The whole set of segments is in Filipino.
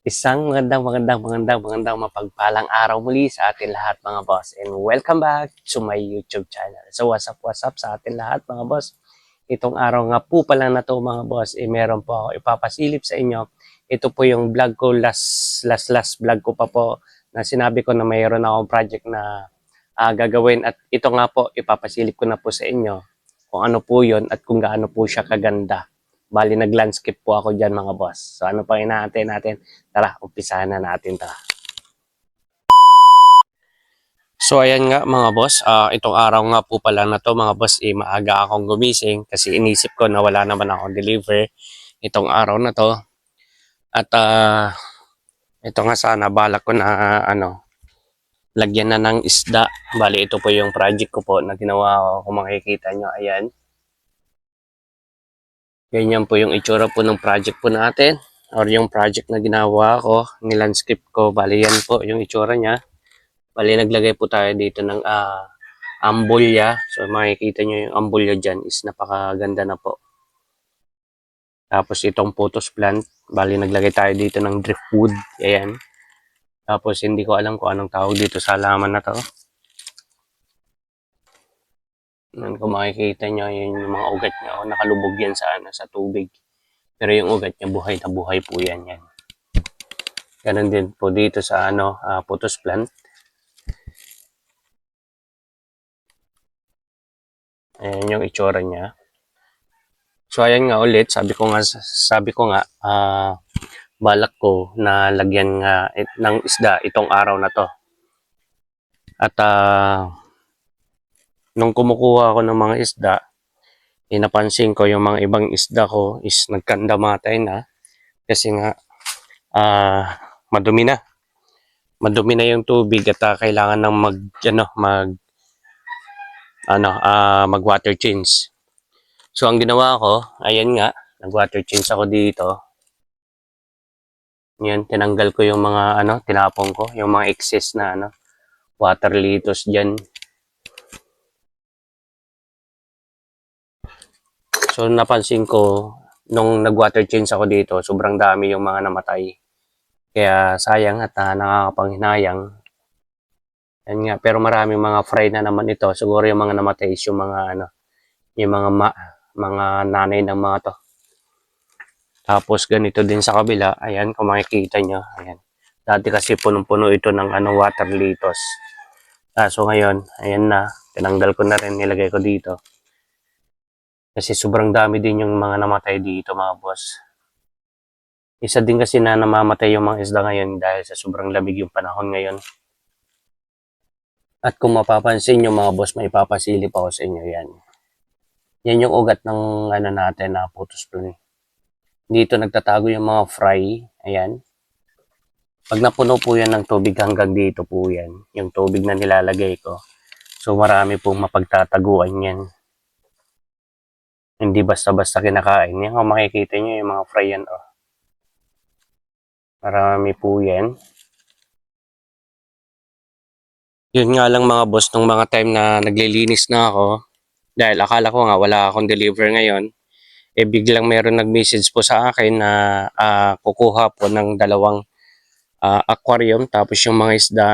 Isang magandang mapagpalang araw muli sa atin lahat mga boss, and welcome back to my YouTube channel. So what's up sa atin lahat mga boss. Itong araw nga po pala na to mga boss, meron po ako ipapasilip sa inyo. Ito po yung vlog ko, last vlog ko pa po, na sinabi ko na mayroon akong project na gagawin, at ito nga po ipapasilip ko na po sa inyo kung ano po yun at kung gaano po siya kaganda. Bali, nag-landscape po ako dyan mga boss. So ano pa inaantay natin? Tara, umpisahan na natin. Tara. So ayan nga mga boss, itong araw nga po pala na to mga boss, maaga akong gumising kasi inisip ko na wala naman akong deliver itong araw na to. At ito nga sana balak ko na lagyan na ng isda. Bali, ito po yung project ko po na ginawa ko, kung makikita nyo, ayan. Ganyan po yung itsura po ng project po natin, or yung project na ginawa ko, nilandscape ko. Bali, yan po yung itsura niya. Bali, naglagay po tayo dito ng ambulya. So makikita nyo yung ambulya dyan is napakaganda na po. Tapos itong photos plant, bali naglagay tayo dito ng driftwood. Ayan. Tapos hindi ko alam kung anong tawag dito sa halaman na to. Kung makikita nyo, yun yung mga ugat niya. Nakalubog yan sa tubig. Pero yung ugat niya, buhay na buhay po yan. Ganun din po dito sa photos plant. Ayan yung itsura niya. So ayan nga ulit, sabi ko nga balak ko na lagyan nga ng isda itong araw na to. At nung kumukuha ako ng mga isda, napansin ko yung mga ibang isda ko is nagkandamatay na kasi nga madumi na yung tubig at kailangan ng mag water change. So ang ginawa ko, ayan nga, nag water change ako dito. Yan, tinanggal ko yung mga tinapon ko, yung mga excess na water litos diyan. So napansin ko nung nag-water change ako dito, sobrang dami yung mga namatay. Kaya sayang at nakakapanghinayang. Yan nga, pero marami mga fry na naman ito. Siguro yung mga namatay is yung mga yung mga nanay ng mga to. Tapos ganito din sa kabila, ayan kung makikita nyo, ayan. Dati kasi punong-puno ito ng water litos. So ngayon, ayan na, tinanggal ko na rin, nilagay ko dito. Kasi sobrang dami din yung mga namatay dito mga boss. Isa din kasi na namamatay yung mga isda ngayon dahil sa sobrang lamig yung panahon ngayon. At kung mapapansin nyo mga boss, may ipapasilip ako sa inyo yan. Yan yung ugat ng natin na photos plant. Dito nagtatago yung mga fry. Ayan. Pag napuno po yan ng tubig hanggang dito po yan, yung tubig na nilalagay ko. So marami pong mapagtataguan yan. Hindi basta-basta kinakain. Yan kung makikita nyo yung mga fry yan. Oh. Marami po yan. Yun nga lang mga boss, nung mga time na naglilinis na ako, dahil akala ko nga wala akong deliver ngayon, biglang meron nag-message po sa akin na kukuha po ng 2 aquarium, tapos yung mga isda.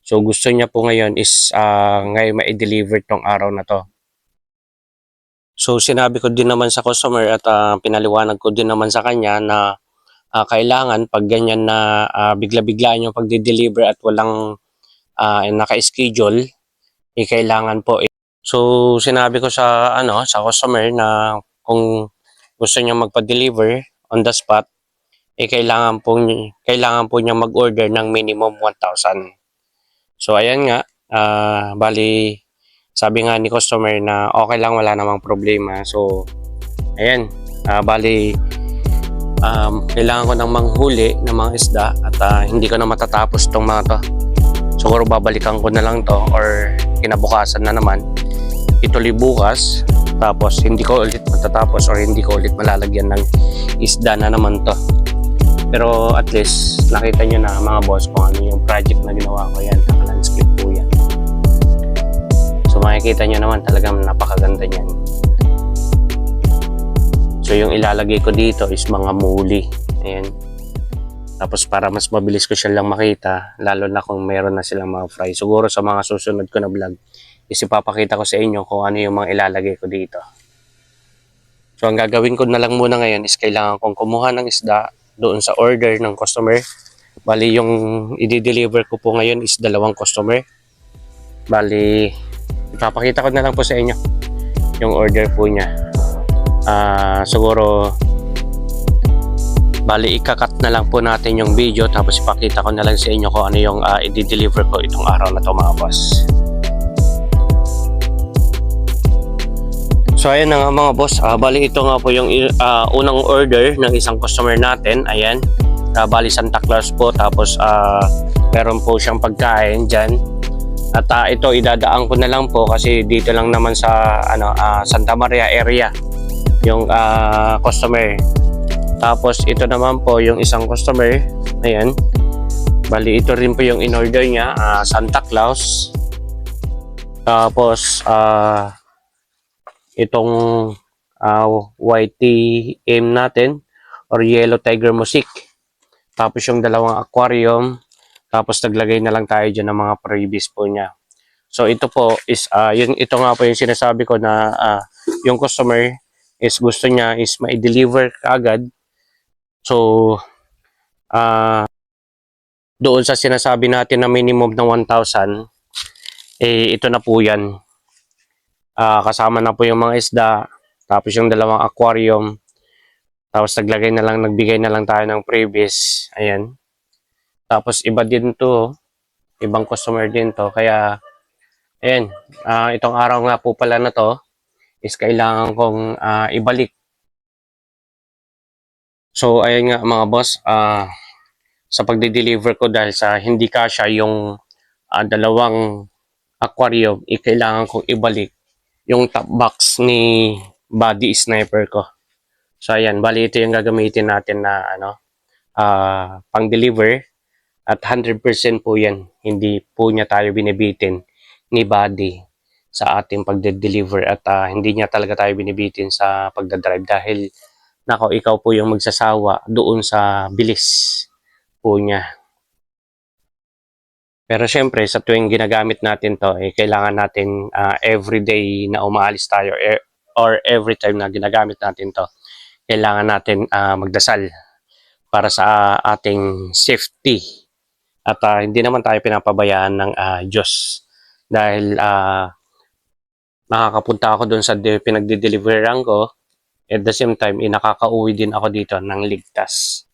So gusto niya po ngayon is ngayon ma-deliver tong araw na to. So sinabi ko din naman sa customer at pinaliwanag ko din naman sa kanya na kailangan pag ganyan na bigla-biglaan yung pagde-deliver at walang naka-schedule, kailangan po. So sinabi ko sa sa customer na kung gusto niya magpa-deliver on the spot, kailangan po niya mag-order ng minimum 1,000. So ayan nga, bali sabi nga ni customer na okay lang, wala namang problema. So ayan, bali kailangan ko nang manghuli ng mga isda at hindi ko na matatapos tong mga to. Siguro babalikan ko na lang to or kinabukasan na naman. Ituloy bukas, tapos hindi ko ulit matatapos or hindi ko ulit malalagyan ng isda na naman to. Pero at least nakita nyo na mga boss kung ano yung project na ginawa ko. Yan, naka-landscape po yan. So makikita nyo naman talagang napakaganda niyan. So yung ilalagay ko dito is mga muli. Ayan. Tapos para mas mabilis ko siya lang makita, lalo na kung meron na silang mga fry. Siguro sa mga susunod ko na vlog, is ipapakita ko sa inyo kung ano yung mga ilalagay ko dito. So ang gagawin ko na lang muna ngayon is kailangan kong kumuha ng isda doon sa order ng customer. Bali yung i-deliver ko po ngayon is 2 customer. Bali, ipapakita ko na lang po sa inyo yung order po niya. Siguro bali ikakat na lang po natin yung video, tapos ipakita ko na lang sa inyo kung ano yung i-deliver ko itong araw na to mga boss. So ayan na nga mga boss, bali ito nga po yung unang order ng isang customer natin. Ayan, bali Santa Claus po, tapos meron po siyang pagkain dyan. At ito idadaan ko na lang po kasi dito lang naman sa Santa Maria area yung customer. Tapos ito naman po yung isang customer. Ayan, bali ito rin po yung in-order niya, Santa Claus. Tapos itong YTM natin or Yellow Tiger Music. Tapos yung 2 aquarium. Tapos naglagay na lang tayo dyan ng mga freebies po niya. So ito po is ito nga po yung sinasabi ko na yung customer is gusto niya is ma-deliver kaagad. So doon sa sinasabi natin na minimum ng 1,000, ito na po yan. Kasama na po yung mga isda, tapos yung 2 aquarium, tapos nagbigay na lang tayo ng freebies. Ayan. Tapos iba din to, ibang customer din to, kaya ayan, itong araw nga po pala na to is kailangan kong ibalik. So ayan nga mga boss, sa pagde-deliver ko dahil sa hindi kasya yung 2 aquarium, kailangan kong ibalik yung top box ni body sniper ko. So ayan, bali ito yung gagamitin natin na pang-deliver at 100% po yan. Hindi po niya tayo binibitin ni body sa ating pagde-deliver at hindi niya talaga tayo binibitin sa pagdadrive dahil nako, ikaw po yung magsasawa doon sa bilis po niya. Pero syempre, sa tuwing ginagamit natin to, kailangan natin everyday na umaalis tayo or every time na ginagamit natin to, kailangan natin magdasal para sa ating safety. At hindi naman tayo pinapabayaan ng Diyos dahil nakakapunta ako doon sa pinagde-deliveran ko. At the same time, nakakauwi din ako dito ng ligtas.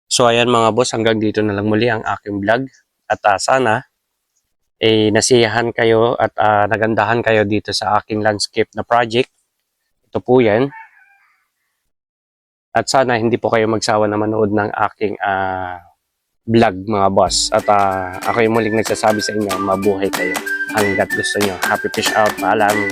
So ayan mga boss, hanggang dito na lang muli ang aking vlog. At sana nasiyahan kayo at nagandahan kayo dito sa aking landscape na project. Ito po yan. At sana hindi po kayo magsawa na manood ng aking vlog mga boss. At ako yung muling nagsasabi sa inyo, mabuhay kayo hanggat gusto nyo. Happy fish out, paalam.